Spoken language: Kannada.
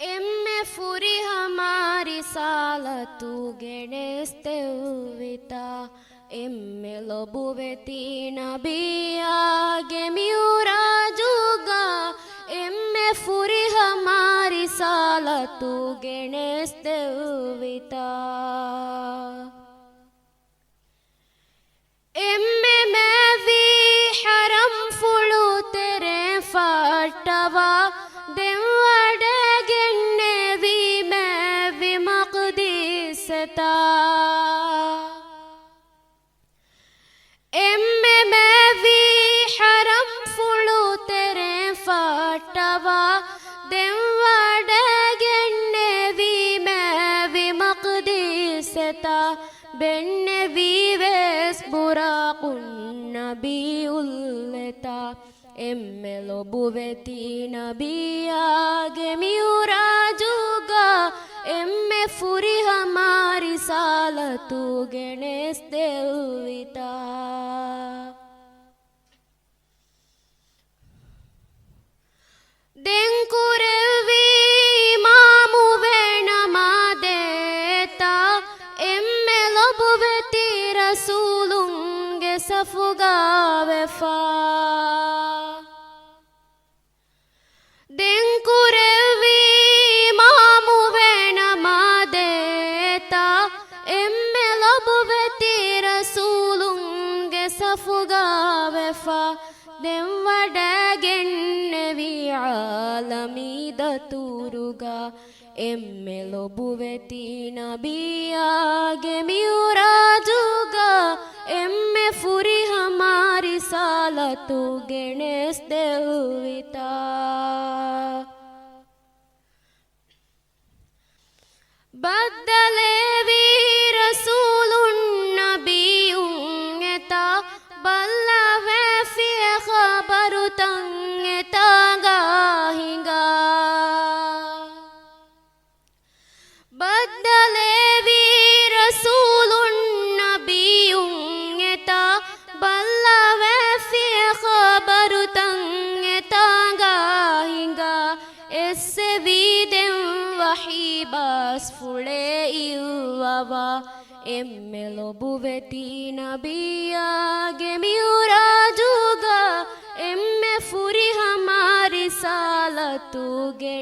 ಎಮ್ಮೆ ಫುರಿ ಹಮಾರಿ ಸಾಲ ತೂಗೆಣೆಸ್ತೆವಿತ ಎಮ್ಮೆ ಲೊಬುವೆ ತೀನ ಬಿಯಾಗೆ ಮಿಯುರಾಜುಗ ಎಮ್ಮೆ ಫುರಿ ಹಮಾರಿ ಸಾಲ ತೂಗೆಣೆಸ್ತೆವಿತ ಎಮ್ಮೆ ಮೇವಿ ಹರಂ ಫುಳು ತೆರೆ ಫಾಟವಾ ದೆವ್ವಡೆಗೆಣ್ಣೆ ವಿ ಮೇವಿ ಮಕ್ದೀಸತಾ ಎಮ್ಮೆ ಮೇವಿ ಹರಂ ಫುಳು ತೆರೆ ಫಾಟವಾ ದೆವ್ವಡೆಗೆಣ್ಣೆ ವಿ ಮೇವಿ ಮಕ್ದೀಸತಾ ಬೆಣ್ಣೆ ವಿವೇಸ್ ಬುರಾಕುನ್ನ ಬಿಯುಲ್ಲತಾ ಎಮ್ಮೆ ಲೊಬುವೆ ತೀನ ಬಿಯಾಗೆ ಮಿಯುರಾಜುಗ ಎಮ್ಮೆ ಫುರಿ ಹಮಾರಿ ಸಾಲ ತೂಗೆಣೆಸ್ತೆವಿತ ದೆಂಕುರೆವಿ ಮಾಮುವೆ ನಮಾದೇತ ಎಮ್ಮೆ ಲೊಬುವೆ ತೀರ ಸೂಲುಂಗೆ ಸಫುಗಾವೆಫಾ ದೆಂಕುರೆವಿ ಮಾಮುವೆ ನಮಾದೇತ ಎಮ್ಮೆ ಲೊಬುವೆ ತೀರ ಸೂಲುಂಗೆ ಸಫುಗಾವೆಫಾ ದೆವ್ವಡಗೆಣ್ಣೆವಿ ಆಲಮೀದ ತೂರುಗ ಎಮ್ಮೆ ಲೊಬುವೆ ತೀನ ಬಿಯಾಗೆ ಮಿಯುರಾಜುಗ ಎಮ್ಮೆ ಫುರಿ ಹಮಾರಿ ಸಾಲ ತೂಗೆಣೆಸ್ತೆವಿತ ಬದ್ದಲೇವಿ ರಸೂಲುನ್ನ ಬಿಯುಂಗೆತ ಬಲ್ಲವೆ ಫಿ ಖಬರು ತಂಗೆತಾಗ ಹಿಂಗ ಬದ್ದಲೇವಿ ರಸೂಲುನ್ನ ಬಿಯುಂಗೆತ ಬಲ್ಲವೆ ಫಿ ಖಬರು ತಂಗೆತಾಗ ಹಿಂಗ ಎಸ್ಸೆ ವಿದೆಂ ವಹೀಬಾಸ್ ಫುಳೆ ಇವ್ವವ ಎಮ್ಮೆ ಲೊಬುವೆ ತೀನ ಬಿಯಾಗೆ ಮಿಯುರಾಜುಗ ಎಮ್ಮೆ ಫುರಿ ಹಮಾರಿ ಸಾಲ ತೂಗೆಣೆಸ್ತೆವಿತ